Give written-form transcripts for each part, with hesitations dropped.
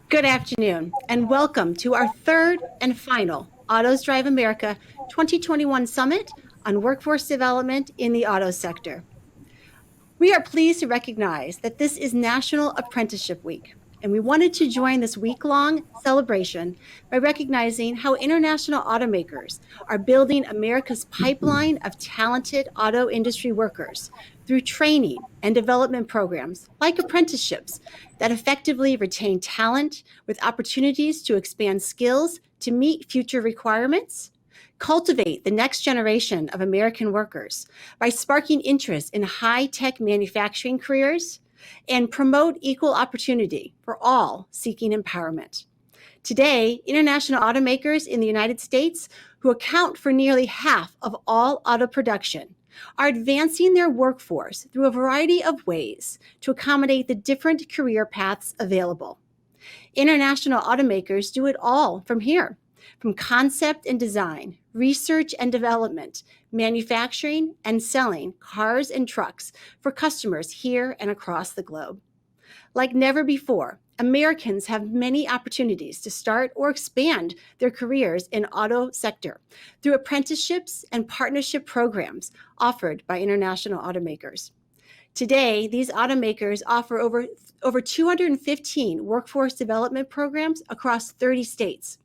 Good afternoon, and welcome to our third and final Autos Drive America 2021 Summit on Workforce Development in the Auto Sector. We are pleased to recognize that this is National Apprenticeship Week, and we wanted to join this week-long celebration by recognizing how international automakers are building America's pipeline of talented auto industry workers through training and development programs like apprenticeships that effectively retain talent with opportunities to expand skills to meet future requirements, cultivate the next generation of American workers by sparking interest in high-tech manufacturing careers, and promote equal opportunity for all seeking empowerment. Today, international automakers in the United States, who account for nearly half of all auto production, are advancing their workforce through a variety of ways to accommodate the different career paths available. International automakers do it all from here, from concept and design, research and development, manufacturing and selling cars and trucks for customers here and across the globe. Like never before, Americans have many opportunities to start or expand their careers in auto sector through apprenticeships and partnership programs offered by international automakers. Today, these automakers offer over 215 workforce development programs across 30 states.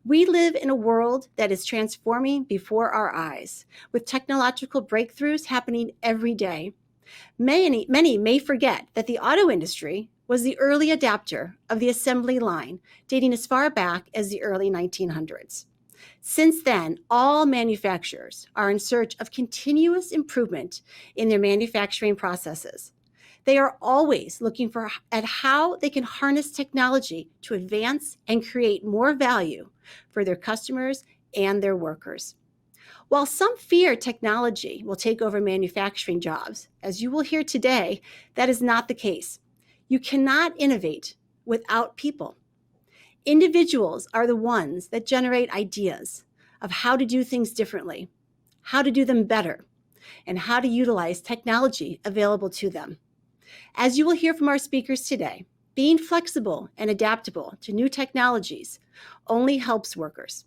We live in a world that is transforming before our eyes, with technological breakthroughs happening every day. Many may forget that the auto industry was the early adapter of the assembly line, dating as far back as the early 1900s. Since then, all manufacturers are in search of continuous improvement in their manufacturing processes. They are always looking at how they can harness technology to advance and create more value for their customers and their workers. While some fear technology will take over manufacturing jobs, as you will hear today, that is not the case. You cannot innovate without people. Individuals are the ones that generate ideas of how to do things differently, how to do them better, and how to utilize technology available to them. As you will hear from our speakers today, being flexible and adaptable to new technologies only helps workers.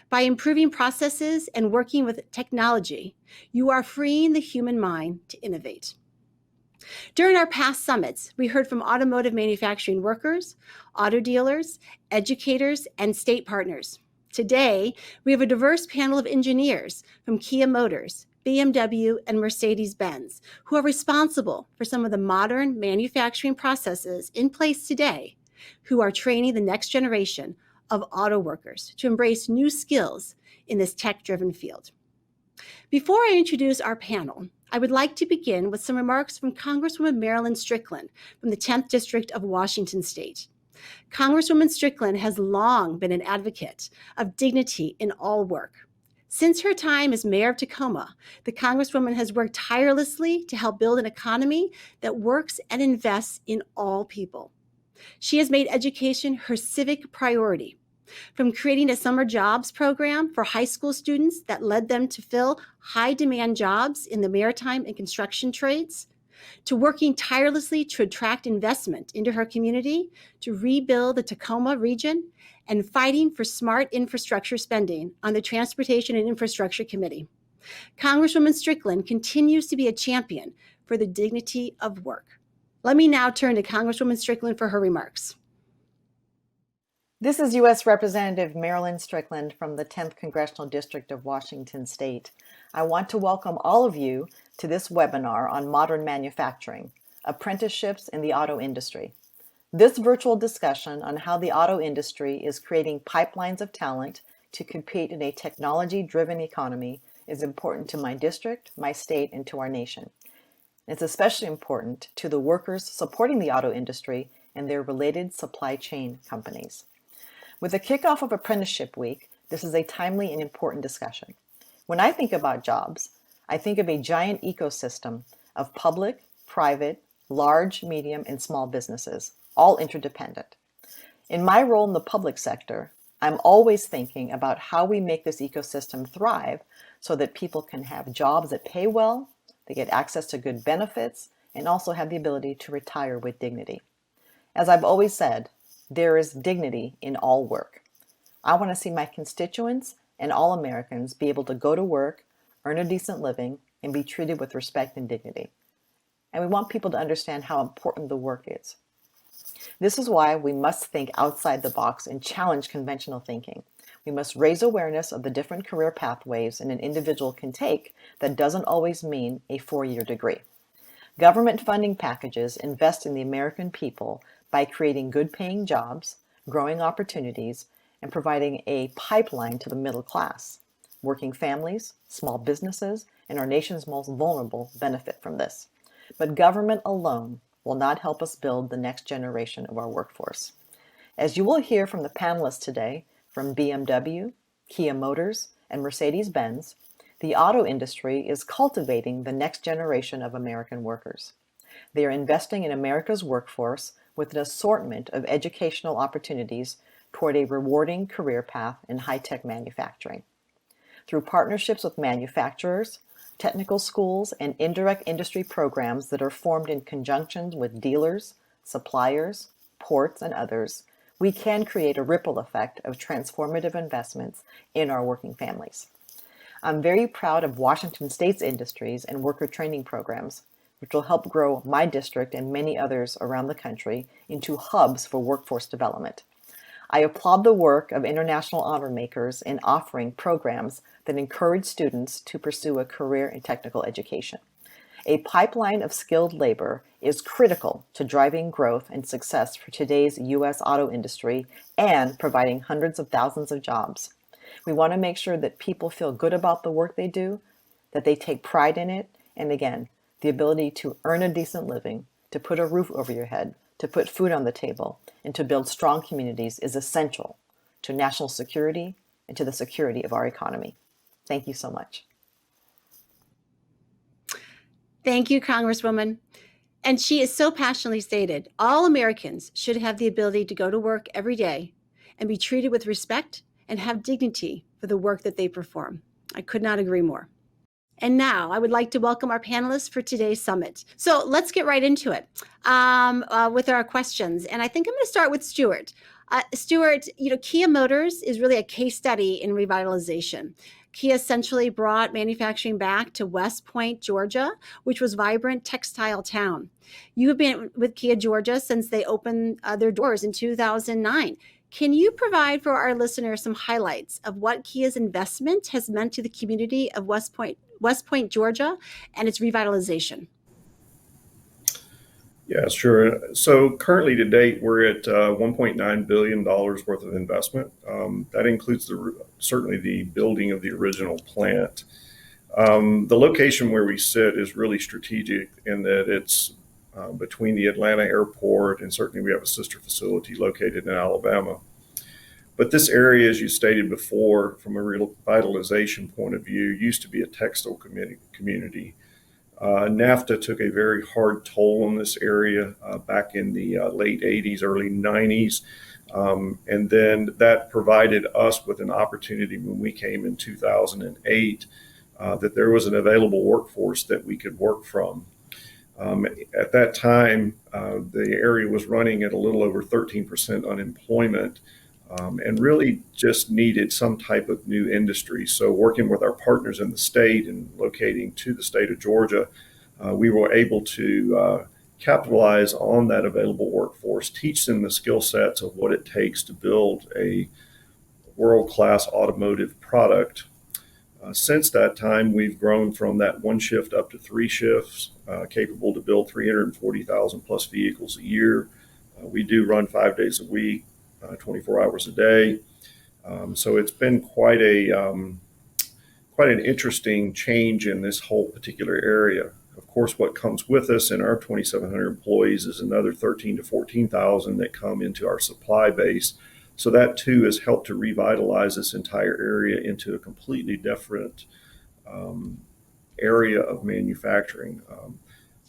By improving processes and working with technology, you are freeing the human mind to innovate. During our past summits, we heard from automotive manufacturing workers, auto dealers, educators, and state partners. Today, we have a diverse panel of engineers from Kia Motors, BMW, and Mercedes-Benz, who are responsible for some of the modern manufacturing processes in place today, who are training the next generation of auto workers to embrace new skills in this tech-driven field. Before I introduce our panel, I would like to begin with some remarks from Congresswoman Marilyn Strickland from the 10th District of Washington State. Congresswoman Strickland has long been an advocate of dignity in all work. Since her time as mayor of Tacoma, the Congresswoman has worked tirelessly to help build an economy that works and invests in all people. She has made education her civic priority, from creating a summer jobs program for high school students that led them to fill high-demand jobs in the maritime and construction trades, to working tirelessly to attract investment into her community to rebuild the Tacoma region, and fighting for smart infrastructure spending on the Transportation and Infrastructure Committee. Congresswoman Strickland continues to be a champion for the dignity of work. Let me now turn to Congresswoman Strickland for her remarks. This is U.S. Representative Marilyn Strickland from the 10th Congressional District of Washington State. I want to welcome all of you to this webinar on modern manufacturing, apprenticeships in the auto industry. This virtual discussion on how the auto industry is creating pipelines of talent to compete in a technology-driven economy is important to my district, my state, and to our nation. It's especially important to the workers supporting the auto industry and their related supply chain companies. With the kickoff of Apprenticeship Week, this is a timely and important discussion. When I think about jobs, I think of a giant ecosystem of public, private, large, medium, and small businesses, all interdependent. In my role in the public sector, I'm always thinking about how we make this ecosystem thrive so that people can have jobs that pay well, they get access to good benefits, and also have the ability to retire with dignity. As I've always said, There is dignity in all work. I want to see my constituents and all Americans be able to go to work, earn a decent living, and be treated with respect and dignity. And we want people to understand how important the work is. This is why we must think outside the box and challenge conventional thinking. We must raise awareness of the different career pathways an individual can take that doesn't always mean a 4-year degree. Government funding packages invest in the American people by creating good-paying jobs, growing opportunities, and providing a pipeline to the middle class. Working families, small businesses, and our nation's most vulnerable benefit from this. But government alone will not help us build the next generation of our workforce. As you will hear from the panelists today, from BMW, Kia Motors, and Mercedes-Benz, the auto industry is cultivating the next generation of American workers. They are investing in America's workforce with an assortment of educational opportunities toward a rewarding career path in high-tech manufacturing. Through partnerships with manufacturers, technical schools, and indirect industry programs that are formed in conjunction with dealers, suppliers, ports, and others, we can create a ripple effect of transformative investments in our working families. I'm very proud of Washington State's industries and worker training programs, which will help grow my district and many others around the country into hubs for workforce development. I applaud the work of international automakers in offering programs that encourage students to pursue a career in technical education. A pipeline of skilled labor is critical to driving growth and success for today's U.S. auto industry and providing hundreds of thousands of jobs. We want to make sure that people feel good about the work they do, that they take pride in it, and again, the ability to earn a decent living, to put a roof over your head, to put food on the table, and to build strong communities is essential to national security and to the security of our economy. Thank you so much. Thank you, Congresswoman. And she is so passionately stated, all Americans should have the ability to go to work every day and be treated with respect and have dignity for the work that they perform. I could not agree more. And now I would like to welcome our panelists for today's summit. So let's get right into it with our questions. And I think I'm going to start with Stuart. Stuart, Kia Motors is really a case study in revitalization. Kia essentially brought manufacturing back to West Point, Georgia, which was a vibrant textile town. You have been with Kia Georgia since they opened their doors in 2009. Can you provide for our listeners some highlights of what Kia's investment has meant to the community of West Point, Georgia, and its revitalization? Yeah, sure. So currently to date, we're at $1.9 billion worth of investment. That includes certainly the building of the original plant. The location where we sit is really strategic in that it's between the Atlanta airport, and certainly we have a sister facility located in Alabama. But this area, as you stated before, from a revitalization point of view, used to be a textile community. NAFTA took a very hard toll on this area back in the late 80s, early 90s. And then that provided us with an opportunity when we came in 2008 that there was an available workforce that we could work from. At that time, the area was running at a little over 13% unemployment and really just needed some type of new industry. So working with our partners in the state and locating to the state of Georgia, we were able to capitalize on that available workforce, teach them the skill sets of what it takes to build a world-class automotive product. Since that time, we've grown from that one shift up to 3 shifts, capable to build 340,000 plus vehicles a year. We do run 5 days a week, 24 hours a day. So it's been quite an interesting change in this whole particular area. Of course, what comes with us in our 2,700 employees is another 13 to 14,000 that come into our supply base. So that too has helped to revitalize this entire area into a completely different area of manufacturing.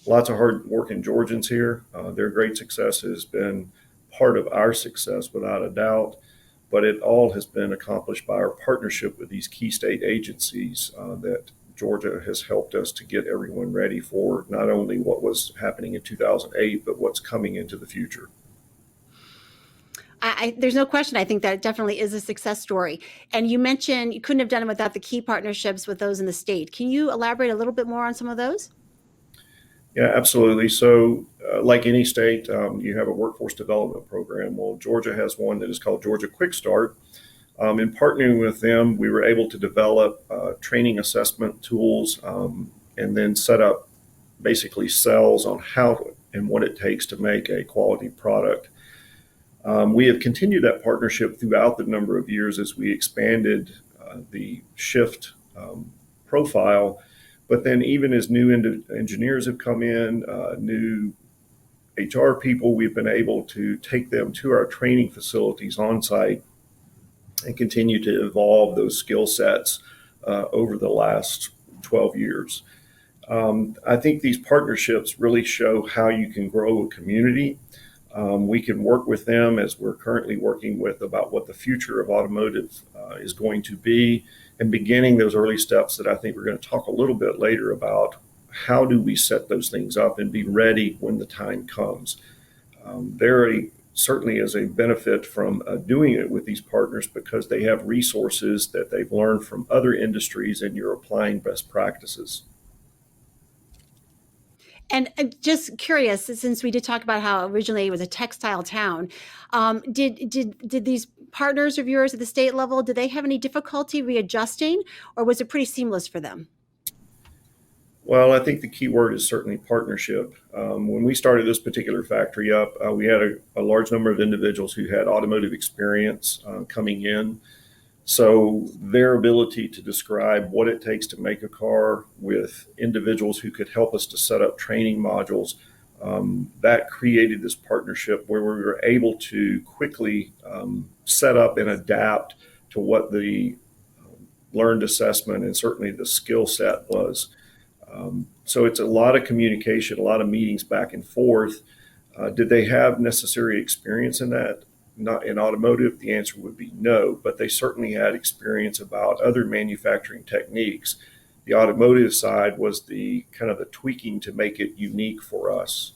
Lots of hard-working Georgians here. Their great success has been part of our success without a doubt, but it all has been accomplished by our partnership with these key state agencies that Georgia has helped us to get everyone ready for not only what was happening in 2008, but what's coming into the future. There's no question. I think that definitely is a success story. And you mentioned you couldn't have done it without the key partnerships with those in the state. Can you elaborate a little bit more on some of those? Yeah, absolutely. So, like any state, you have a workforce development program. Well, Georgia has one that is called Georgia Quick Start. In partnering with them, we were able to develop training assessment tools and then set up basically cells on how and what it takes to make a quality product. We have continued that partnership throughout the number of years as we expanded the shift profile. But then, even as new engineers have come in, new HR people, we've been able to take them to our training facilities on site and continue to evolve those skill sets over the last 12 years. I think these partnerships really show how you can grow a community. We can work with them as we're currently working with about what the future of automotive is going to be, and beginning those early steps that I think we're going to talk a little bit later about. How do we set those things up and be ready when the time comes? Certainly is a benefit from doing it with these partners because they have resources that they've learned from other industries and you're applying best practices. And I'm just curious, since we did talk about how originally it was a textile town, did these partners of yours at the state level, did they have any difficulty readjusting, or was it pretty seamless for them? Well, I think the key word is certainly partnership. When we started this particular factory up, we had a large number of individuals who had automotive experience coming in. So their ability to describe what it takes to make a car with individuals who could help us to set up training modules, that created this partnership where we were able to quickly set up and adapt to what the learned assessment and certainly the skill set was. So it's a lot of communication, a lot of meetings back and forth. Did they have necessary experience in that? Not in automotive, the answer would be no, but they certainly had experience about other manufacturing techniques. The automotive side was the kind of the tweaking to make it unique for us.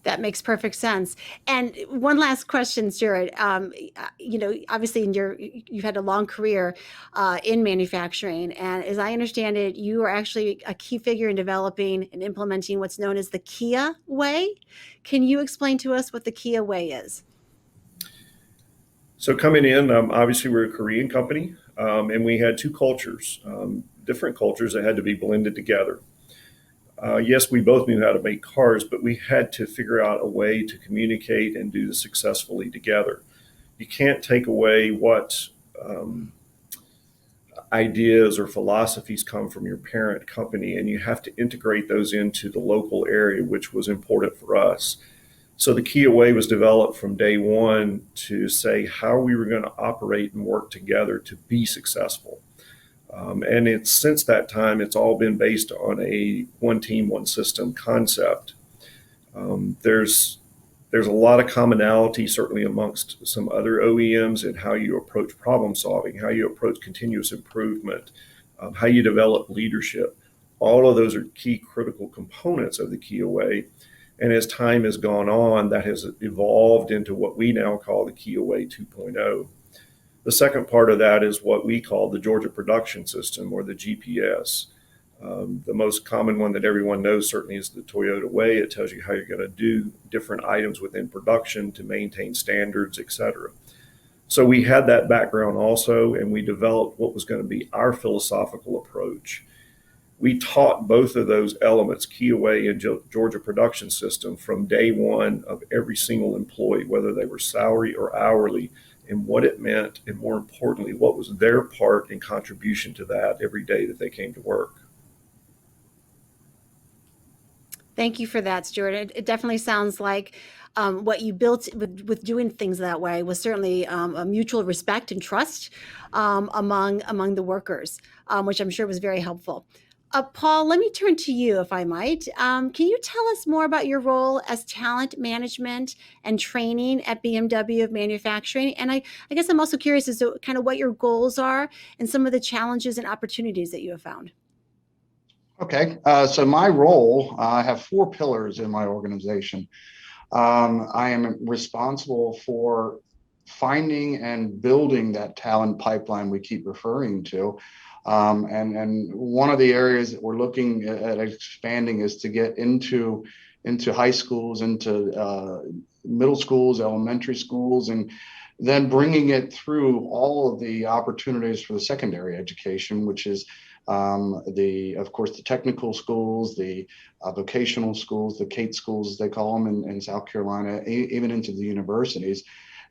That makes perfect sense. And one last question, Stuart. Obviously, you've had a long career in manufacturing, and as I understand it, you are actually a key figure in developing and implementing what's known as the Kia Way. Can you explain to us what the Kia Way is? So coming in, obviously we're a Korean company, and we had two cultures, different cultures that had to be blended together. Yes, we both knew how to make cars, but we had to figure out a way to communicate and do this successfully together. You can't take away what ideas or philosophies come from your parent company, and you have to integrate those into the local area, which was important for us. So the Kia Way was developed from day one to say how we were going to operate and work together to be successful. And since that time, it's all been based on a one team, one system concept. There's a lot of commonality, certainly amongst some other OEMs, in how you approach problem solving, how you approach continuous improvement, how you develop leadership. All of those are key critical components of the Kia Way. And as time has gone on, that has evolved into what we now call the Kia Way 2.0. The second part of that is what we call the Georgia Production System, or the GPS. The most common one that everyone knows certainly is the Toyota Way. It tells you how you're going to do different items within production to maintain standards, et cetera. So we had that background also, and we developed what was going to be our philosophical approach. We taught both of those elements, Kia Way and Georgia Production System, from day one of every single employee, whether they were salary or hourly, and what it meant, and more importantly, what was their part and contribution to that every day that they came to work. Thank you for that, Stuart. It definitely sounds like what you built with doing things that way was certainly a mutual respect and trust among the workers, which I'm sure was very helpful. Paul, let me turn to you, if I might. Can you tell us more about your role as talent management and training at BMW of Manufacturing? And I guess I'm also curious as to kind of what your goals are and some of the challenges and opportunities that you have found. Okay, so my role, I have four pillars in my organization. I am responsible for finding and building that talent pipeline we keep referring to. And one of the areas that we're looking at expanding is to get into high schools, into middle schools, elementary schools, and then bringing it through all of the opportunities for the secondary education, which is of course, the technical schools, the vocational schools, the CATE schools, as they call them in South Carolina, even into the universities,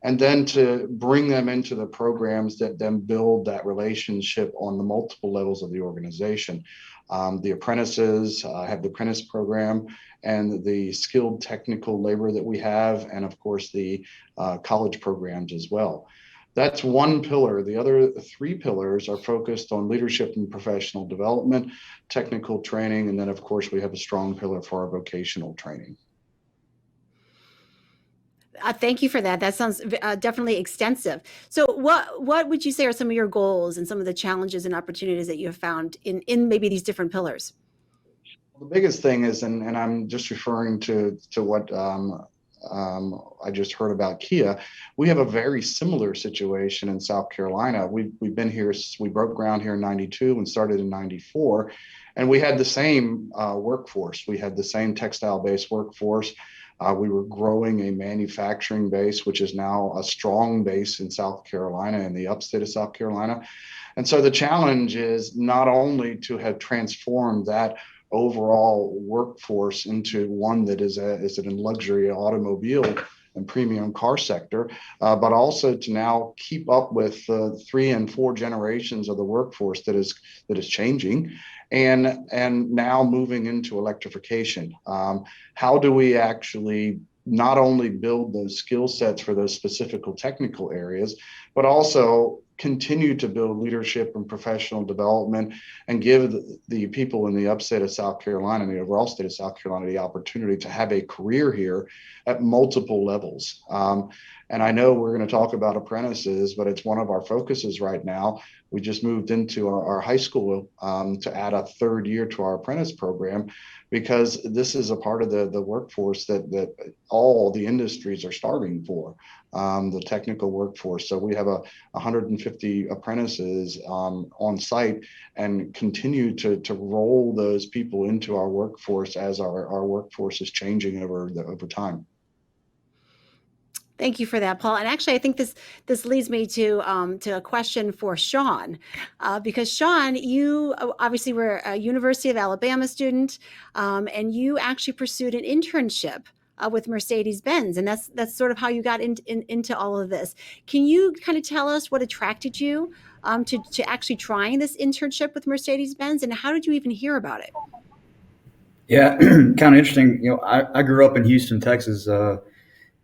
and then to bring them into the programs that then build that relationship on the multiple levels of the organization. The apprentices have the apprentice program and the skilled technical labor that we have, and of course the college programs as well. That's one pillar. The other three pillars are focused on leadership and professional development, technical training, and then of course we have a strong pillar for our vocational training. Thank you for that. That sounds definitely extensive. So what would you say are some of your goals and some of the challenges and opportunities that you have found in maybe these different pillars? The biggest thing is, and I'm just referring to what I just heard about Kia. We have a very similar situation in South Carolina. We've been here, we broke ground here in 92 and started in 94. And we had the same workforce. We had the same textile-based workforce. We were growing a manufacturing base, which is now a strong base in South Carolina, in the upstate of South Carolina. And so the challenge is not only to have transformed that overall workforce into one that is in luxury automobile and premium car sector, but also to now keep up with 3 and 4 generations of the workforce that is changing, and now moving into electrification. How do we actually not only build those skill sets for those specific technical areas, but also continue to build leadership and professional development and give the people in the upstate of South Carolina and the overall state of South Carolina the opportunity to have a career here at multiple levels. And I know we're going to talk about apprentices, but it's one of our focuses right now. We just moved into our high school to add a 3rd year to our apprentice program, because this is a part of the workforce that all the industries are starving for, the technical workforce. So we have 150 apprentices on site, and continue to roll those people into our workforce as our workforce is changing over time. Thank you for that, Paul. And actually, I think this leads me to a question for Sean, because Sean, you obviously were a University of Alabama student, and you actually pursued an internship with Mercedes-Benz, and that's sort of how you got into all of this. Can you kind of tell us what attracted you to actually trying this internship with Mercedes-Benz, and how did you even hear about it? Yeah, kind of interesting. I grew up in Houston, Texas,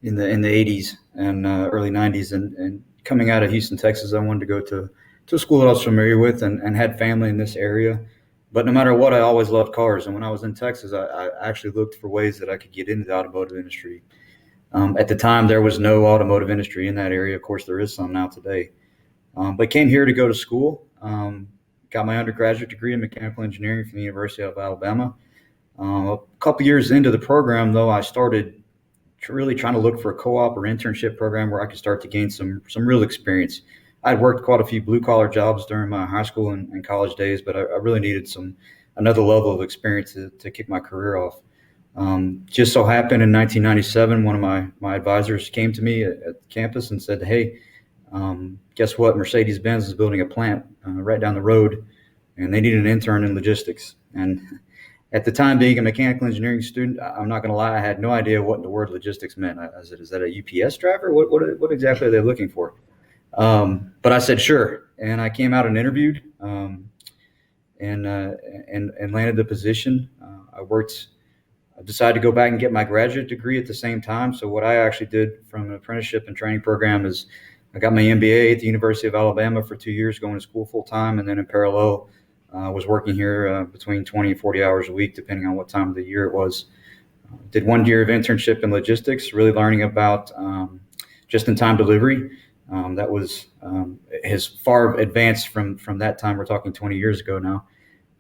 in the 80s and early 90s, and coming out of Houston, Texas, I wanted to go to a school that I was familiar with and had family in this area. But no matter what, I always loved cars. And when I was in Texas, I actually looked for ways that I could get into the automotive industry. At the time, there was no automotive industry in that area. Of course, there is some now today. But came here to go to school. Got my undergraduate degree in mechanical engineering from the University of Alabama. A couple years into the program, though, I started really trying to look for a co-op or internship program where I could start to gain some real experience. I'd worked quite a few blue-collar jobs during my high school and college days, but I really needed another level of experience to kick my career off. Just so happened in 1997, one of my advisors came to me at campus and said, "Hey, guess what? Mercedes-Benz is building a plant right down the road, and they need an intern in logistics." And at the time, being a mechanical engineering student, I'm not going to lie, I had no idea what the word logistics meant. Is that a UPS driver? What exactly are they looking for? But I said, sure. And I came out and interviewed and landed the position. I decided to go back and get my graduate degree at the same time. So what I actually did from an apprenticeship and training program is I got my MBA at the University of Alabama for 2 years, going to school full time. And then in parallel, was working here between 20 and 40 hours a week, depending on what time of the year it was. Did 1 year of internship in logistics, really learning about just-in-time delivery. That was as far advanced from that time. We're talking 20 years ago now.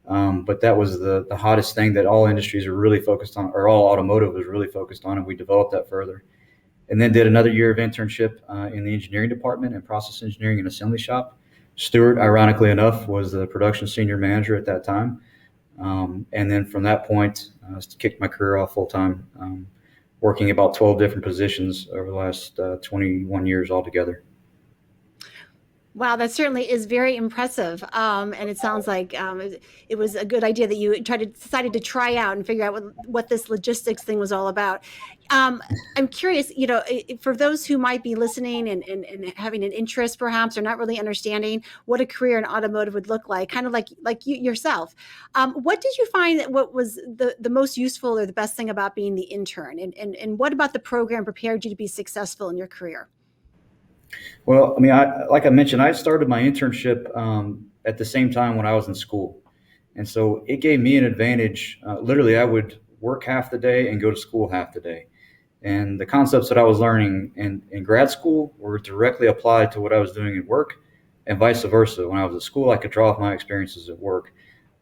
But that was the hottest thing that all industries are really focused on, or all automotive was really focused on, and we developed that further. And then did another year of internship in the engineering department and process engineering and assembly shop. Stuart, ironically enough, was the production senior manager at that time. And then from that point, kicked my career off full time, working about 12 different positions over the last 21 years altogether. Wow, that certainly is very impressive. And it sounds like it was a good idea that you decided to try out and figure out what this logistics thing was all about. I'm curious, for those who might be listening and having an interest perhaps, or not really understanding what a career in automotive would look like, kind of like you yourself. What did you find that what was the most useful or the best thing about being the intern? And what about the program prepared you to be successful in your career? Well, I mean, like I mentioned, I started my internship at the same time when I was in school. And so it gave me an advantage. Literally, I would work half the day and go to school half the day. And the concepts that I was learning in grad school were directly applied to what I was doing at work, and vice versa. When I was at school, I could draw off my experiences at work.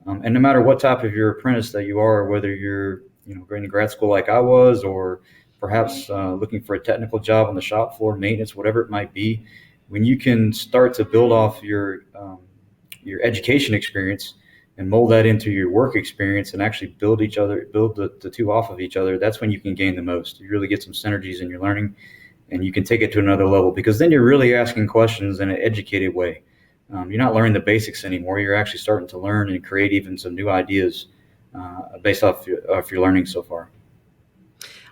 And no matter what type of your apprentice that you are, whether you're going to grad school like I was, or perhaps looking for a technical job on the shop floor, maintenance, whatever it might be, when you can start to build off your education experience and mold that into your work experience and actually build the two off of each other, that's when you can gain the most. You really get some synergies in your learning, and you can take it to another level, because then you're really asking questions in an educated way. You're not learning the basics anymore. You're actually starting to learn and create even some new ideas based off your learning so far.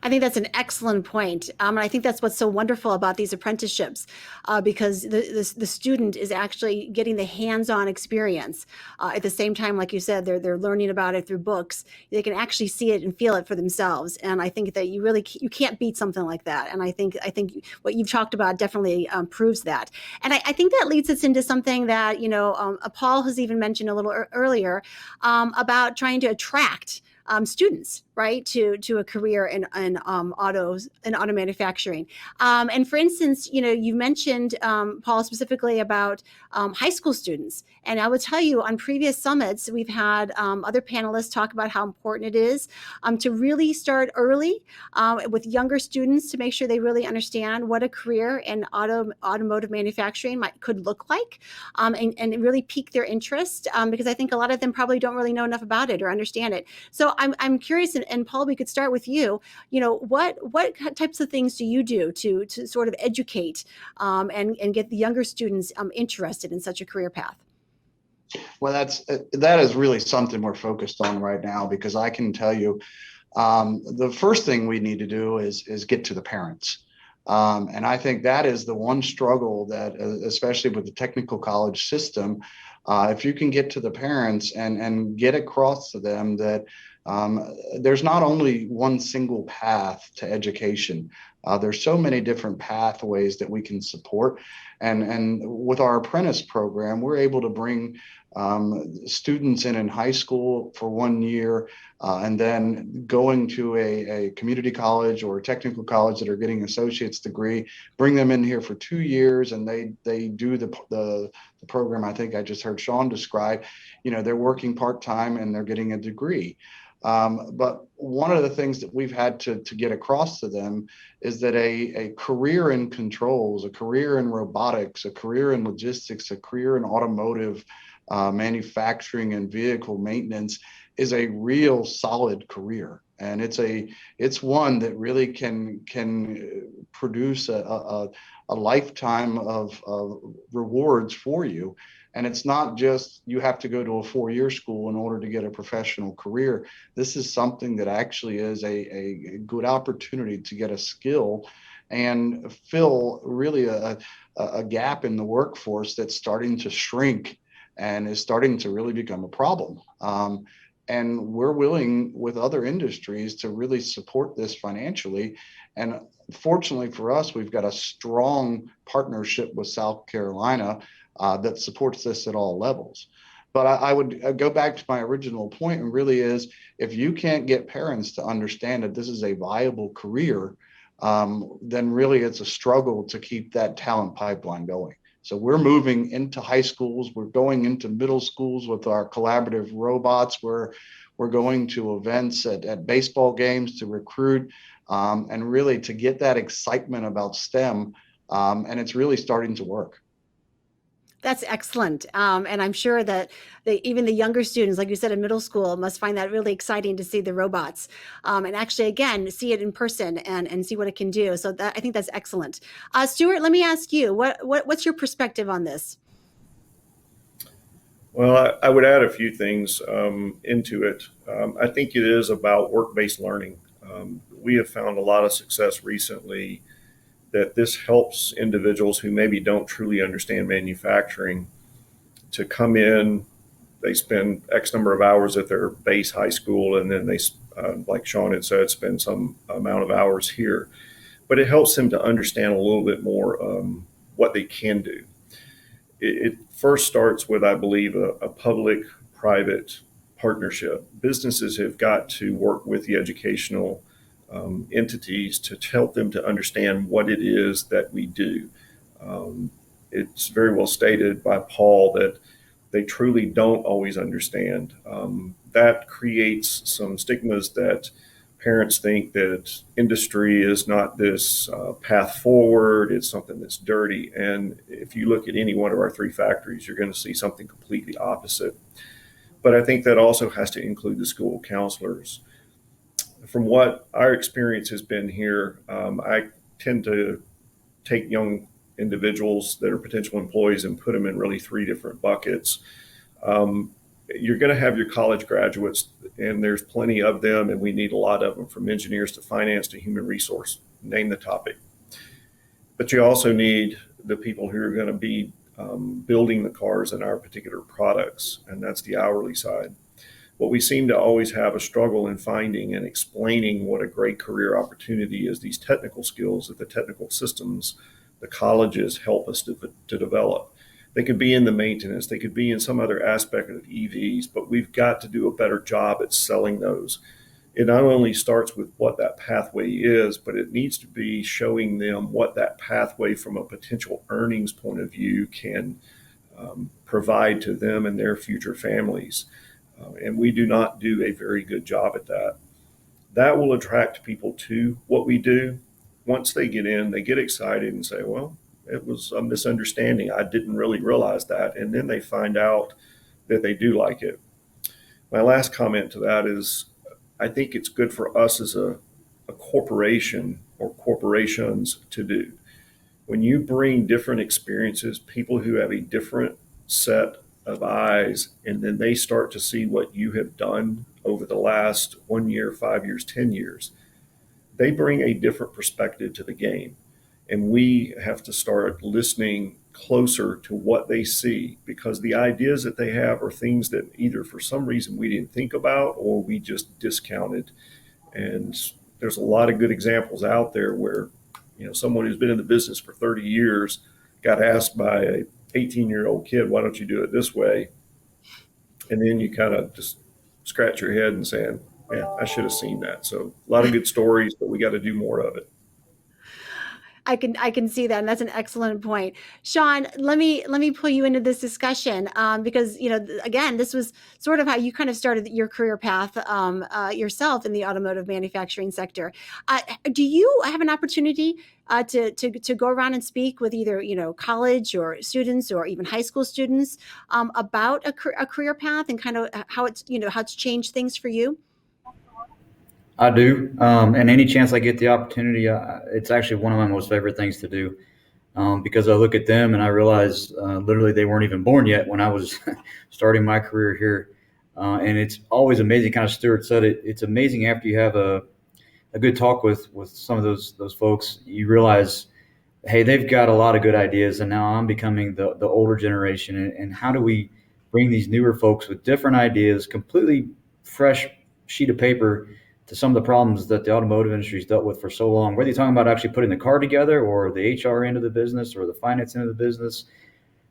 I think that's an excellent point. And I think that's what's so wonderful about these apprenticeships, because the student is actually getting the hands-on experience. At the same time, like you said, they're learning about it through books. They can actually see it and feel it for themselves. And I think that you can't beat something like that. And I think what you've talked about definitely proves that. And I think that leads us into something that Paul has even mentioned a little earlier, about trying to attract students, right, to a career in auto manufacturing. And for instance, you mentioned, Paul, specifically about high school students. And I would tell you, on previous summits, we've had other panelists talk about how important it is to really start early with younger students, to make sure they really understand what a career in automotive manufacturing could look like, and really pique their interest, because I think a lot of them probably don't really know enough about it or understand it. So I'm curious, and Paul, we could start with you. What types of things do you do to sort of educate and get the younger students interested in such a career path? Well, that is really something we're focused on right now, because I can tell you, the first thing we need to do is get to the parents. And I think that is the one struggle that, especially with the technical college system, if you can get to the parents and get across to them that there's not only one single path to education. There's so many different pathways that we can support. And with our apprentice program, we're able to bring students in high school for 1 year, and then going to a community college or a technical college that are getting associate's degree, bring them in here for 2 years, and they do the program I think I just heard Sean describe. They're working part-time and they're getting a degree. But one of the things that we've had to get across to them is that a career in controls, a career in robotics, a career in logistics, a career in automotive manufacturing and vehicle maintenance is a real solid career. And it's one that really can produce a lifetime of rewards for you. And it's not just you have to go to a 4-year school in order to get a professional career. This is something that actually is a good opportunity to get a skill and fill really a gap in the workforce that's starting to shrink and is starting to really become a problem. And we're willing with other industries to really support this financially. And fortunately for us, we've got a strong partnership with South Carolina that supports this at all levels. But I would go back to my original point, and really is, if you can't get parents to understand that this is a viable career, then really it's a struggle to keep that talent pipeline going. So we're moving into high schools. We're going into middle schools with our collaborative robots. We're going to events at baseball games to recruit and really to get that excitement about STEM. And it's really starting to work. That's excellent. And I'm sure that even the younger students, like you said, in middle school, must find that really exciting to see the robots and actually, again, see it in person and see what it can do. So I think that's excellent. Stuart, let me ask you, what's your perspective on this? Well, I would add a few things into it. I think it is about work-based learning. We have found a lot of success recently that this helps individuals who maybe don't truly understand manufacturing to come in. They spend X number of hours at their base high school, and then they, like Sean had said, spend some amount of hours here. But it helps them to understand a little bit more what they can do. It first starts with, I believe, a public-private partnership. Businesses have got to work with the educational entities to help them to understand what it is that we do. It's very well stated by Paul that they truly don't always understand. That creates some stigmas that parents think that industry is not this path forward, it's something that's dirty. And if you look at any one of our 3 factories, you're going to see something completely opposite. But I think that also has to include the school counselors. From what our experience has been here, I tend to take young individuals that are potential employees and put them in really 3 different buckets. You're going to have your college graduates, and there's plenty of them, and we need a lot of them, from engineers to finance to human resource, name the topic. But you also need the people who are going to be building the cars in our particular products, and that's the hourly side. What we seem to always have a struggle in finding and explaining what a great career opportunity is, these technical skills that the technical systems, the colleges help us to develop. They could be in the maintenance, they could be in some other aspect of EVs, but we've got to do a better job at selling those. It not only starts with what that pathway is, but it needs to be showing them what that pathway from a potential earnings point of view can provide to them and their future families. And we do not do a very good job at that. That will attract people to what we do. Once they get in, they get excited and say, well, it was a misunderstanding. I didn't really realize that. And then they find out that they do like it. My last comment to that is, I think it's good for us as a corporation or corporations to do. When you bring different experiences, people who have a different set of eyes, and then they start to see what you have done over the last 1 year, 5 years, 10 years, they bring a different perspective to the game. And we have to start listening closer to what they see, because the ideas that they have are things that either for some reason we didn't think about or we just discounted. And there's a lot of good examples out there where, someone who's been in the business for 30 years got asked by a 18-year-old kid, why don't you do it this way? And then you kind of just scratch your head and saying, yeah, I should have seen that. So a lot of good stories, but we got to do more of it. I can see that, and that's an excellent point. Sean, let me pull you into this discussion because again, this was sort of how you kind of started your career path yourself in the automotive manufacturing sector. Do you have an opportunity to go around and speak with either college or students or even high school students about a career path and kind of how it's changed things for you? I do. And any chance I get the opportunity, it's actually one of my most favorite things to do because I look at them and I realize literally they weren't even born yet when I was starting my career here. And it's always amazing, kind of Stuart said it, it's amazing after you have a good talk with some of those folks, you realize, hey, they've got a lot of good ideas, and now I'm becoming the older generation. And how do we bring these newer folks with different ideas, completely fresh sheet of paper, to some of the problems that the automotive industry's dealt with for so long, whether you're talking about actually putting the car together or the HR end of the business or the finance end of the business,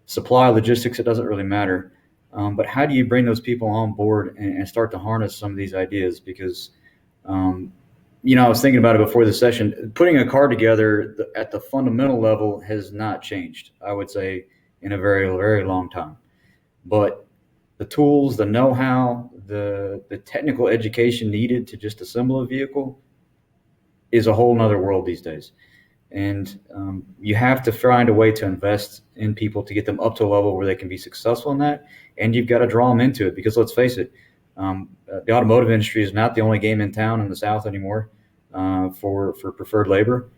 supply, logistics, it doesn't really matter. But how do you bring those people on board and start to harness some of these ideas? Because, I was thinking about it before the session, putting a car together at the fundamental level has not changed. I would say in a very, very long time. But the tools, the know-how, the technical education needed to just assemble a vehicle is a whole nother world these days. And you have to find a way to invest in people to get them up to a level where they can be successful in that. And you've got to draw them into it, because let's face it, the automotive industry is not the only game in town in the South anymore for preferred labor.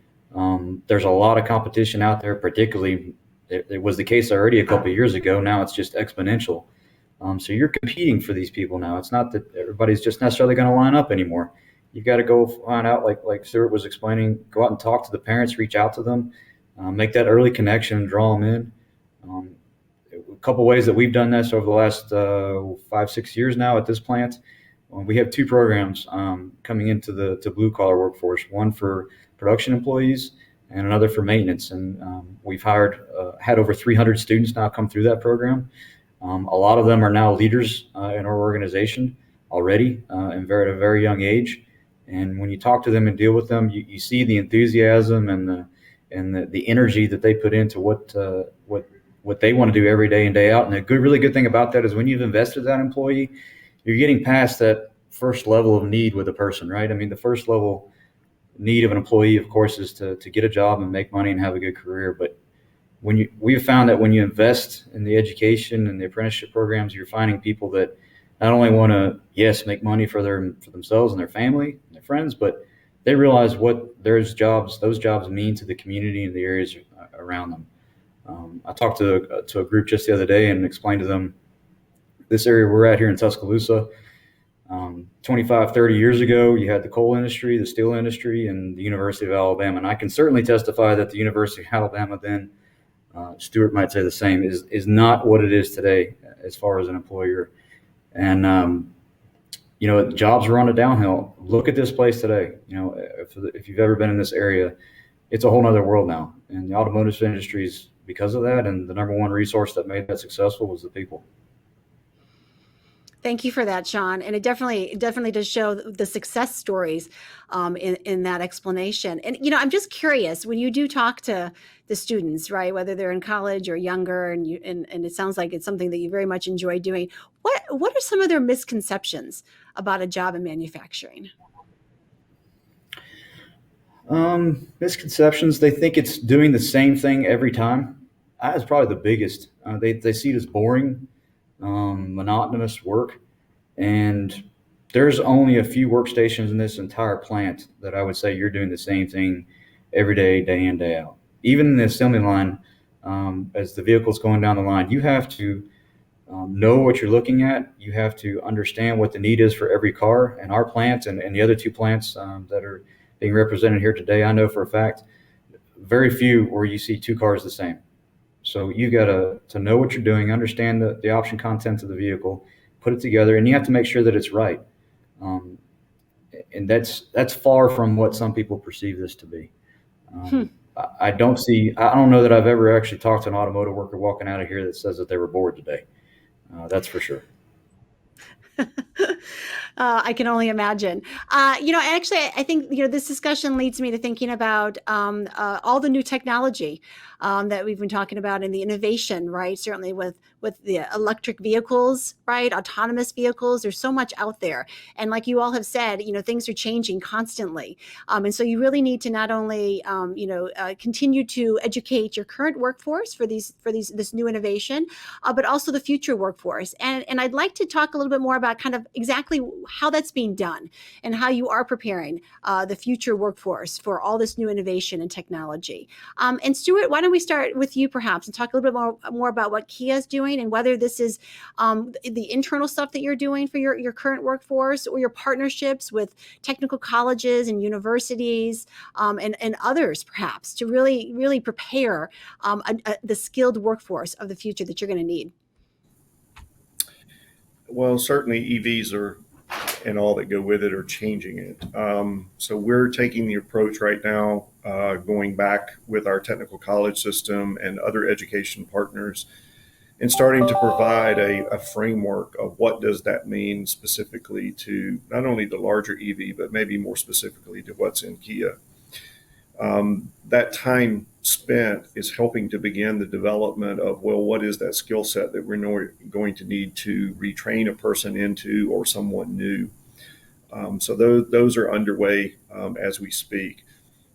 There's a lot of competition out there, particularly it was the case already a couple of years ago. Now it's just exponential. So you're competing for these people now. It's not that everybody's just necessarily going to line up anymore. You've got to go find out, like Stuart was explaining, go out and talk to the parents, reach out to them, make that early connection and draw them in. A couple ways that we've done this over the last 5-6 years now at this plant. We have 2 programs coming into the blue collar workforce, one for production employees and another for maintenance. And we've had over 300 students now come through that program. A lot of them are now leaders in our organization already at a very young age. And when you talk to them and deal with them, you see the enthusiasm and the energy that they put into what they want to do every day in, day out. And the really good thing about that is when you've invested that employee, you're getting past that first level of need with a person, right? I mean, the first level need of an employee, of course, is to get a job and make money and have a good career. But we've found that when you invest in the education and the apprenticeship programs, you're finding people that not only want to, yes, make money for themselves and their family and their friends, but they realize what those jobs mean to the community and the areas around them. I talked to a group just the other day and explained to them this area we're at here in Tuscaloosa. 25, 30 years ago, you had the coal industry, the steel industry, and the University of Alabama. And I can certainly testify that the University of Alabama then, Stuart might say the same, is not what it is today as far as an employer. And, jobs are on a downhill. Look at this place today. If you've ever been in this area, it's a whole nother world now. And the automotive industry is because of that. And the number one resource that made that successful was the people. Thank you for that, Sean. And it definitely does show the success stories in that explanation. And, I'm just curious, when you do talk to the students, right, whether they're in college or younger, and it sounds like it's something that you very much enjoy doing, what are some of their misconceptions about a job in manufacturing? Misconceptions, they think it's doing the same thing every time. That's probably the biggest. They see it as boring, monotonous work. And there's only a few workstations in this entire plant that I would say you're doing the same thing every day, day in, day out. Even in the assembly line, as the vehicle's going down the line, you have to know what you're looking at. You have to understand what the need is for every car. And our plant and the other 2 plants that are being represented here today, I know for a fact, very few where you see 2 cars the same. So you got to know what you're doing, understand the option contents of the vehicle, put it together, and you have to make sure that it's right. And that's far from what some people perceive this to be. I don't know that I've ever actually talked to an automotive worker walking out of here that says that they were bored today. That's for sure. I can only imagine. Actually, I think, this discussion leads me to thinking about all the new technology that we've been talking about and the innovation, right? Certainly with the electric vehicles, right? Autonomous vehicles, there's so much out there. And like you all have said, things are changing constantly. And so you really need to not only, continue to educate your current workforce for this new innovation, but also the future workforce. And I'd like to talk a little bit more about kind of exactly how that's being done and how you are preparing the future workforce for all this new innovation and technology. And Stuart, why don't we start with you perhaps and talk a little bit more about what Kia is doing and whether this is the internal stuff that you're doing for your current workforce or your partnerships with technical colleges and universities and others perhaps to really prepare the skilled workforce of the future that you're going to need. Well, certainly EVs and all that go with it are changing it. So we're taking the approach right now, going back with our technical college system and other education partners and starting to provide a framework of what does that mean specifically to not only the larger EV, but maybe more specifically to what's in Kia. That time spent is helping to begin the development of, well, what is that skill set that we're going to need to retrain a person into or someone new? So those are underway as we speak.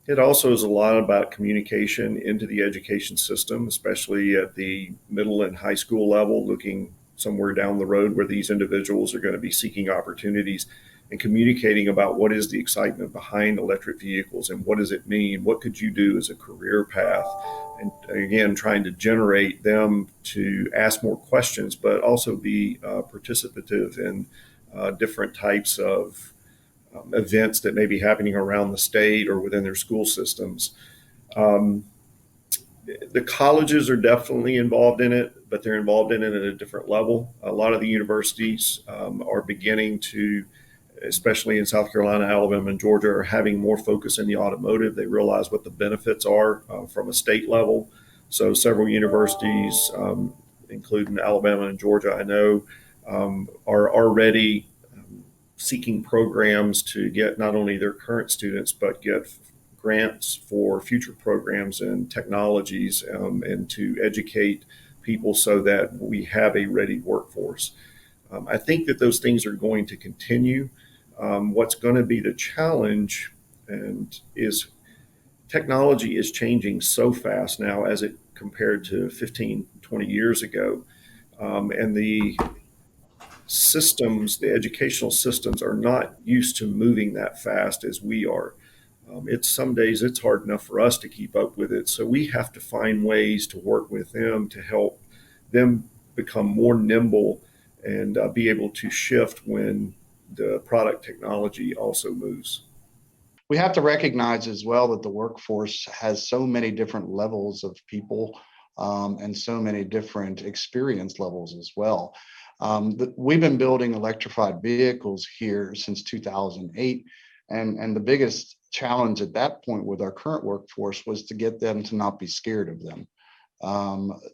It also is a lot about communication into the education system, especially at the middle and high school level, looking somewhere down the road where these individuals are going to be seeking opportunities and communicating about what is the excitement behind electric vehicles and what does it mean? What could you do as a career path? And again, trying to generate them to ask more questions, but also be participative in different types of events that may be happening around the state or within their school systems. The colleges are definitely involved in it, but they're involved in it at a different level. A lot of the universities are beginning to, especially in South Carolina, Alabama, and Georgia, are having more focus in the automotive. They realize what the benefits are from a state level. So several universities, including Alabama and Georgia, I know, are already seeking programs to get not only their current students, but get grants for future programs and technologies and to educate people so that we have a ready workforce. I think that those things are going to continue. What's going to be the challenge is technology is changing so fast now as it compared to 15, 20 years ago. And the systems, the educational systems are not used to moving that fast as we are. Some days it's hard enough for us to keep up with it. So we have to find ways to work with them to help them become more nimble and be able to shift when the product technology also moves. We have to recognize as well that the workforce has so many different levels of people and so many different experience levels as well. We've been building electrified vehicles here since 2008. And the biggest challenge at that point with our current workforce was to get them to not be scared of them,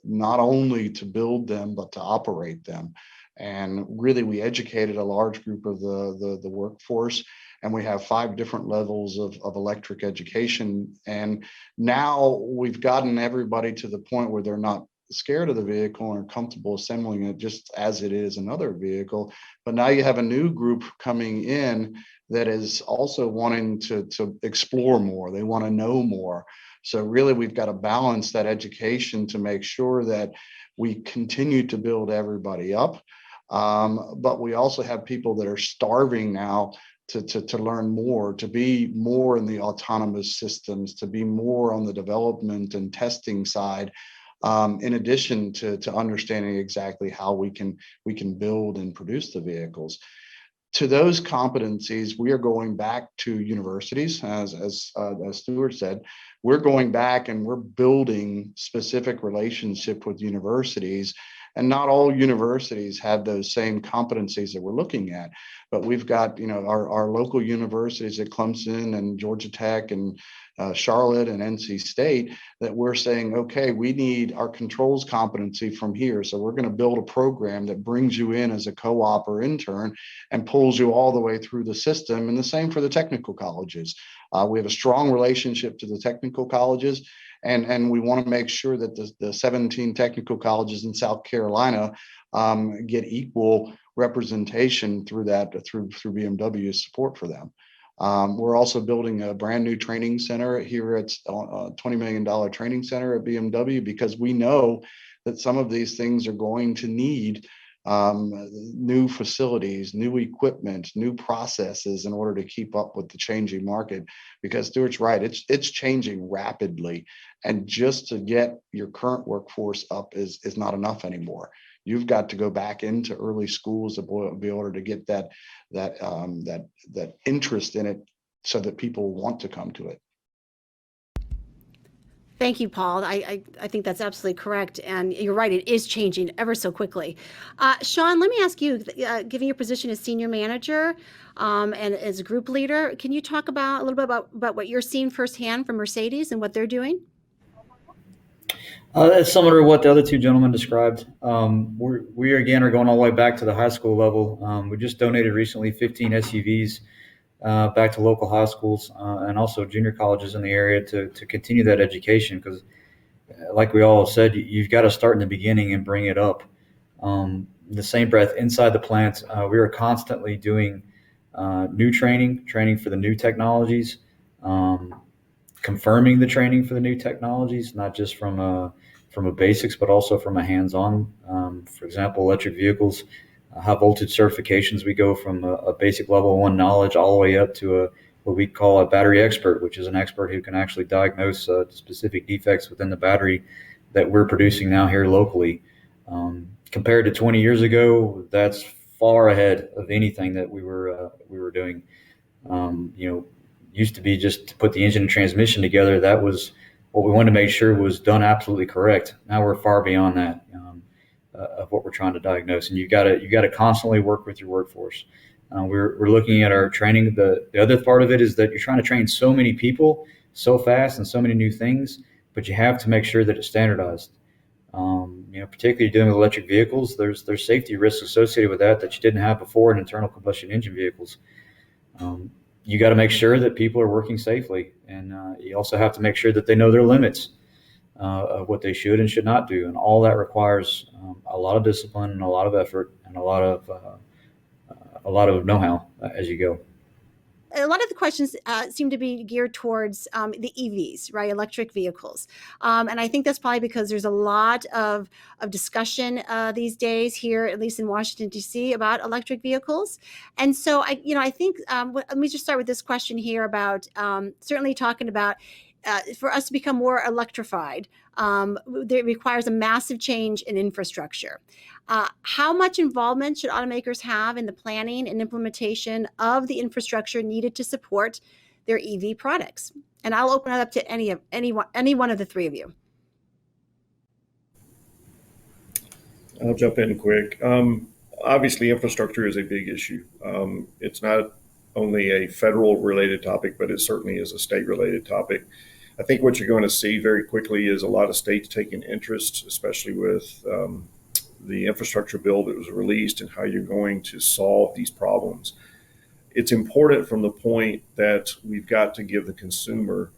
not only to build them, but to operate them. And really, we educated a large group of the workforce, and we have 5 different levels of electric education. And now we've gotten everybody to the point where they're not scared of the vehicle and are comfortable assembling it just as it is another vehicle. But now you have a new group coming in that is also wanting to explore more. They want to know more. So really, we've got to balance that education to make sure that we continue to build everybody up. But we also have people that are starving now to learn more, to be more in the autonomous systems, to be more on the development and testing side, in addition to understanding exactly how we can build and produce the vehicles. To those competencies, we are going back to universities, as Stuart said. We're going back and we're building specific relationship with universities. And not all universities have those same competencies that we're looking at, but we've got, our local universities at Clemson and Georgia Tech and Charlotte and NC State that we're saying, okay, we need our controls competency from here. So we're going to build a program that brings you in as a co-op or intern and pulls you all the way through the system. And the same for the technical colleges. We have a strong relationship to the technical colleges. And we want to make sure that the 17 technical colleges in South Carolina get equal representation through BMW's support for them. We're also building a brand new training center here at $20 million training center at BMW, because we know that some of these things are going to need new facilities, new equipment, new processes in order to keep up with the changing market. Because Stuart's right, it's changing rapidly, and just to get your current workforce up is not enough anymore. You've got to go back into early schools to be able to get that interest in it, so that people want to come to it. Thank you, Paul. I think that's absolutely correct. And you're right, it is changing ever so quickly. Sean, let me ask you, given your position as senior manager and as a group leader, can you talk a little bit about what you're seeing firsthand from Mercedes and what they're doing? That's similar to what the other 2 gentlemen described. We again are going all the way back to the high school level. We just donated recently 15 SUVs back to local high schools and also junior colleges in the area to continue that education, because like we all said, you've got to start in the beginning and bring it up. In the same breath, inside the plants, we are constantly doing new training for the new technologies, confirming the training for the new technologies, not just from a basics, but also from a hands-on. For example, electric vehicles, high voltage certifications. We go from a basic level 1 knowledge all the way up to what we call a battery expert, which is an expert who can actually diagnose specific defects within the battery that we're producing now here locally. Compared to 20 years ago, that's far ahead of anything that we were doing. Used to be just to put the engine and transmission together. That was what we wanted to make sure was done absolutely correct. Now we're far beyond that of what we're trying to diagnose, and you got to constantly work with your workforce. We're looking at our training. The other part of it is that you're trying to train so many people so fast and so many new things, but you have to make sure that it's standardized. Particularly dealing with electric vehicles, there's safety risks associated with that you didn't have before in internal combustion engine vehicles. You got to make sure that people are working safely, and you also have to make sure that they know their limits of what they should and should not do, and all that requires a lot of discipline and a lot of effort and a lot of know-how as you go. A lot of the questions seem to be geared towards the EVs, right? Electric vehicles. And I think that's probably because there's a lot of discussion these days here, at least in Washington, D.C., about electric vehicles. And so I think let me just start with this question here about certainly talking about for us to become more electrified, it requires a massive change in infrastructure. How much involvement should automakers have in the planning and implementation of the infrastructure needed to support their EV products? And I'll open it up to any one of the three of you. I'll jump in quick. Obviously, infrastructure is a big issue. It's not only a federal related topic, but it certainly is a state related topic. I think what you're going to see very quickly is a lot of states taking interest, especially with the infrastructure bill that was released and how you're going to solve these problems. It's important from the point that we've got to give the consumer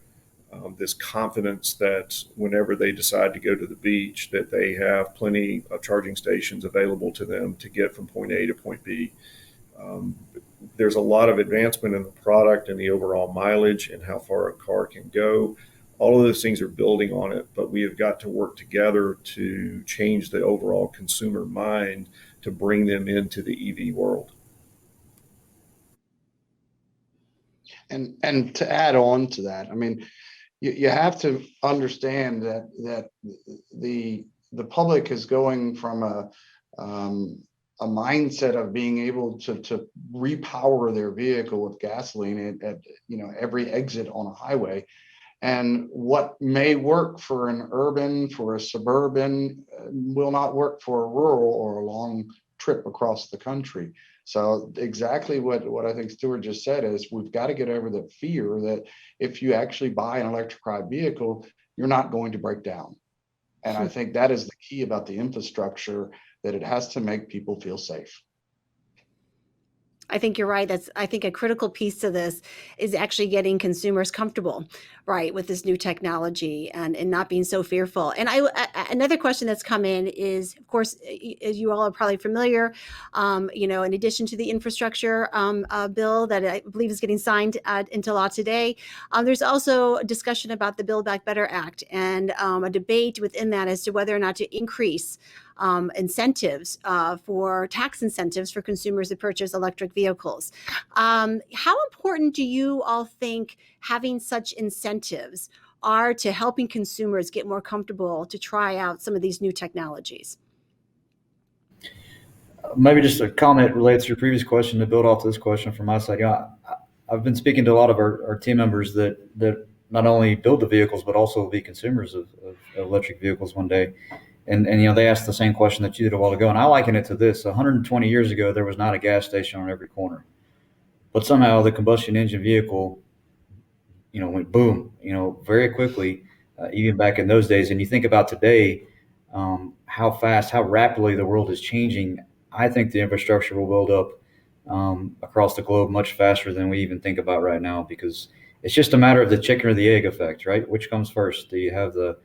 this confidence that whenever they decide to go to the beach, that they have plenty of charging stations available to them to get from point A to point B. There's a lot of advancement in the product and the overall mileage and how far a car can go. All of those things are building on it, but we have got to work together to change the overall consumer mind to bring them into the EV world. And to add on to that, I mean, you have to understand that the public is going from a mindset of being able to repower their vehicle with gasoline at every exit on a highway. And what may work for an urban, for a suburban, will not work for a rural or a long trip across the country. So exactly what I think Stuart just said is we've got to get over the fear that if you actually buy an electrified vehicle, you're not going to break down. And I think that is the key about the infrastructure, that it has to make people feel safe. I think you're right. I think a critical piece to this is actually getting consumers comfortable, right, with this new technology and not being so fearful. And another question that's come in is, of course, as you all are probably familiar, in addition to the infrastructure bill that I believe is getting signed into law today, there's also a discussion about the Build Back Better Act and a debate within that as to whether or not to increase incentives for tax incentives for consumers to purchase electric vehicles. How important do you all think having such incentives are to helping consumers get more comfortable to try out some of these new technologies? Maybe just a comment related to your previous question to build off this question from my side. I've been speaking to a lot of our team members that not only build the vehicles, but also will be consumers of electric vehicles one day. And they asked the same question that you did a while ago, and I liken it to this. 120 years ago, there was not a gas station on every corner. But somehow the combustion engine vehicle, went boom, very quickly, even back in those days. And you think about today, how fast, how rapidly the world is changing. I think the infrastructure will build up across the globe much faster than we even think about right now, because it's just a matter of the chicken or the egg effect, right? Which comes first? Do you have the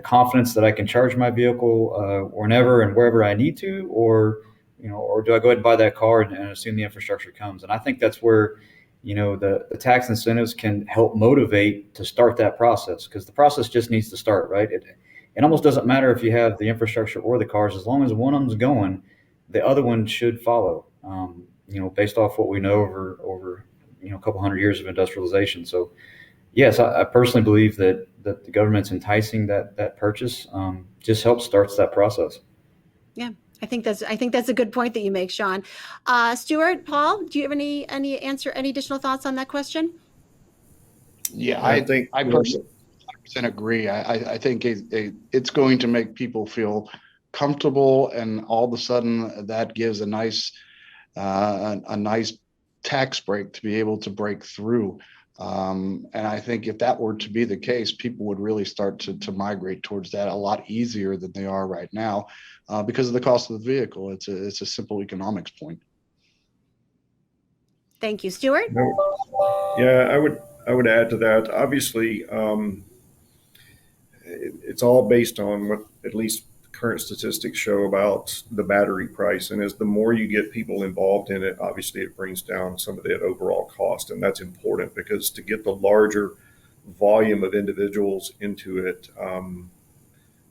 confidence that I can charge my vehicle whenever and wherever I need to, or or do I go ahead and buy that car and assume the infrastructure comes? And I think that's where the tax incentives can help motivate to start that process, because the process just needs to start, right? It almost doesn't matter if you have the infrastructure or the cars, as long as one of them's going, the other one should follow. Based off what we know over a couple hundred years of industrialization. So yes, I personally believe that the government's enticing that purchase just helps starts that process. Yeah, I think that's a good point that you make, Sean. Stuart, Paul, do you have any additional thoughts on that question? Yeah, I think I personally 100% agree. I think it's going to make people feel comfortable, and all of a sudden that gives a nice tax break to be able to break through. And I think if that were to be the case, people would really start to migrate towards that a lot easier than they are right now, because of the cost of the vehicle. It's a simple economics point. Thank you, Stuart. Yeah, I would add to that. Obviously, it's all based on what at least current statistics show about the battery price. And as the more you get people involved in it, obviously it brings down some of that overall cost. And that's important, because to get the larger volume of individuals into it,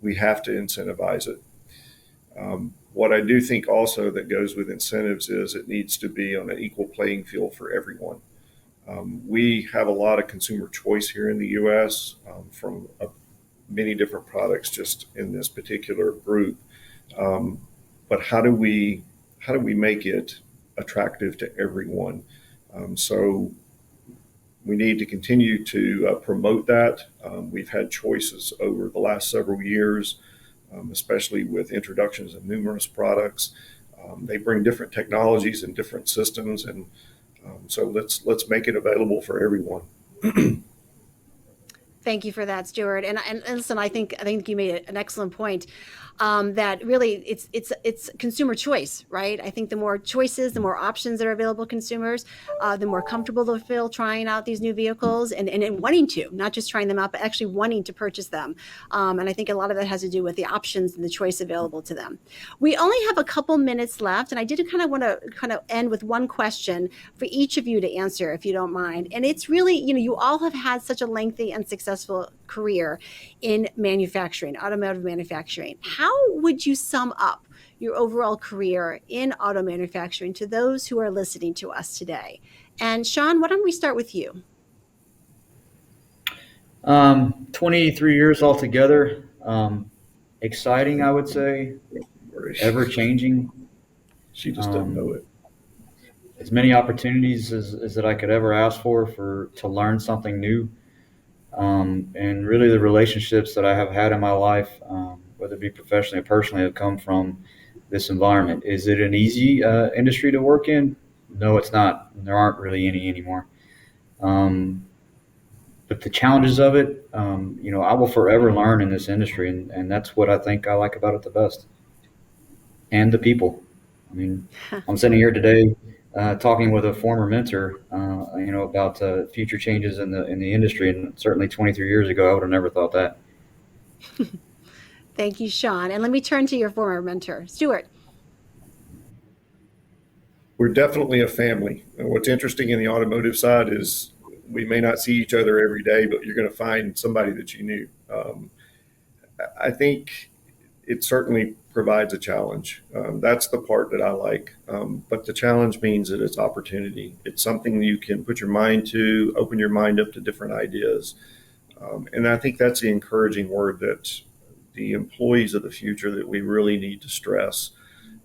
we have to incentivize it. What I do think also that goes with incentives is it needs to be on an equal playing field for everyone. We have a lot of consumer choice here in the U.S. From many different products just in this particular group. But how do we make it attractive to everyone? So we need to continue to promote that. We've had choices over the last several years, especially with introductions of numerous products. They bring different technologies and different systems, and so let's make it available for everyone. Thank you for that, Stuart. And listen, I think you made an excellent point. That really it's consumer choice, right? I think the more choices, the more options that are available to consumers, the more comfortable they'll feel trying out these new vehicles and wanting to, not just trying them out, but actually wanting to purchase them. And I think a lot of that has to do with the options and the choice available to them. We only have a couple minutes left, and I did kind of want to end with one question for each of you to answer, if you don't mind. And it's really, you all have had such a lengthy and successful career in manufacturing, automotive manufacturing. How would you sum up your overall career in auto manufacturing to those who are listening to us today? And Sean, why don't we start with you? 23 years altogether. Exciting, I would say. Ever changing. She just doesn't know it. As many opportunities as that I could ever ask for to learn something new. And really the relationships that I have had in my life, whether it be professionally or personally, have come from this environment. Is it an easy industry to work in? No, it's not. There aren't really any anymore. But the challenges of it, I will forever learn in this industry, and that's what I think I like about it the best. And the people. I mean, I'm sitting here today talking with a former mentor, about future changes in the industry, and certainly 23 years ago, I would have never thought that. Thank you, Sean. And let me turn to your former mentor, Stuart. We're definitely a family. And what's interesting in the automotive side is we may not see each other every day, but you're going to find somebody that you knew. I think it certainly provides a challenge. That's the part that I like. But the challenge means that it's opportunity. It's something you can put your mind to, open your mind up to different ideas. And I think that's the encouraging word that the employees of the future that we really need to stress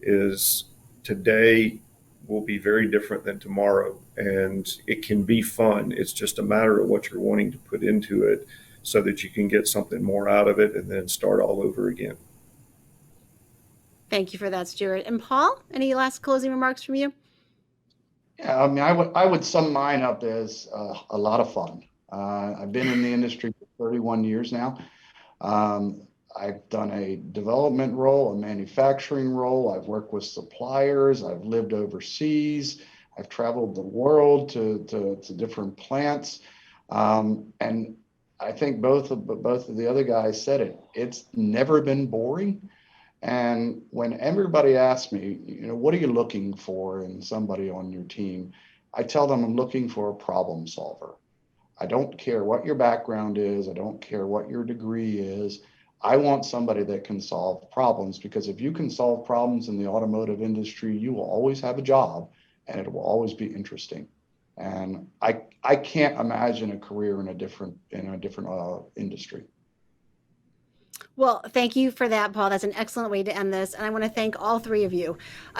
is today will be very different than tomorrow. And it can be fun. It's just a matter of what you're wanting to put into it so that you can get something more out of it and then start all over again. Thank you for that, Stuart. And Paul, any last closing remarks from you? Yeah, I mean, I would sum mine up as a lot of fun. I've been in the industry for 31 years now. I've done a development role, a manufacturing role. I've worked with suppliers. I've lived overseas. I've traveled the world to different plants. And I think both of the other guys said it. It's never been boring. And when everybody asks me, what are you looking for in somebody on your team? I tell them I'm looking for a problem solver. I don't care what your background is. I don't care what your degree is. I want somebody that can solve problems, because if you can solve problems in the automotive industry, you will always have a job and it will always be interesting. And I can't imagine a career in a different industry. Well, thank you for that, Paul. That's an excellent way to end this. And I want to thank all three of you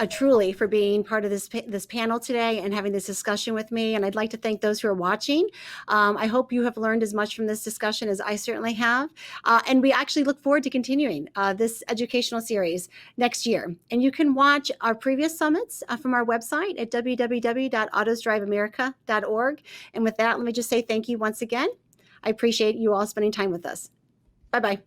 truly for being part of this panel today and having this discussion with me. And I'd like to thank those who are watching. I hope you have learned as much from this discussion as I certainly have. And we actually look forward to continuing this educational series next year. And you can watch our previous summits from our website at www.autosdriveamerica.org. And with that, let me just say thank you once again. I appreciate you all spending time with us. Bye-bye.